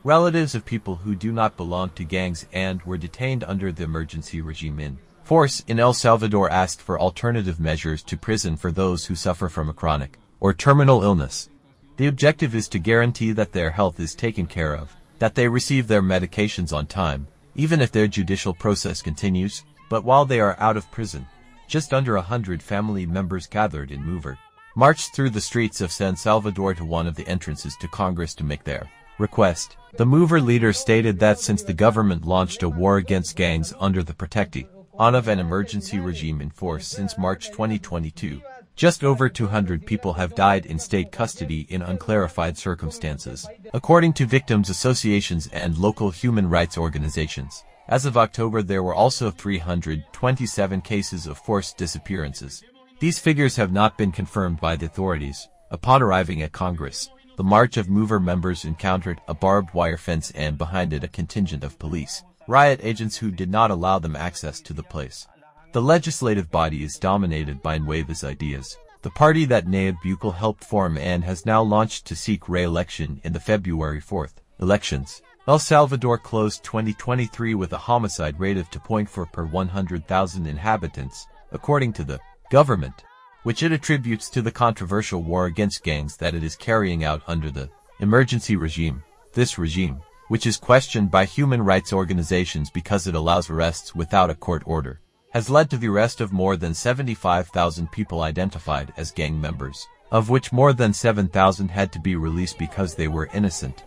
relatives of people who do not belong to gangs and were detained under the emergency regime in force in El Salvador asked for alternative measures to prison for those who suffer from a chronic or terminal illness. The objective is to guarantee that their health is taken care of, that they receive their medications on time, even if their judicial process continues, but while they are out of prison. Just under 100 family members gathered in Mover marched through the streets of San Salvador to one of the entrances to Congress to make their request. The Mover leader stated that since the government launched a war against gangs under the protective of an emergency regime in force since March 2022, just over 200 people have died in state custody in unclarified circumstances, according to victims' associations and local human rights organizations. As of October, there were also 327 cases of forced disappearances. These figures have not been confirmed by the authorities. Upon arriving at Congress, the March of Mover members encountered a barbed wire fence and behind it a contingent of police riot agents who did not allow them access to the place. The legislative body is dominated by Nuevas Ideas, the party that Nayib Bukele helped form and has now launched to seek re-election in the February 4th elections. El Salvador closed 2023 with a homicide rate of 2.4 per 100,000 inhabitants, according to the government, which it attributes to the controversial war against gangs that it is carrying out under the emergency regime. This regime, which is questioned by human rights organizations because it allows arrests without a court order, has led to the arrest of more than 75,000 people identified as gang members, of which more than 7,000 had to be released because they were innocent.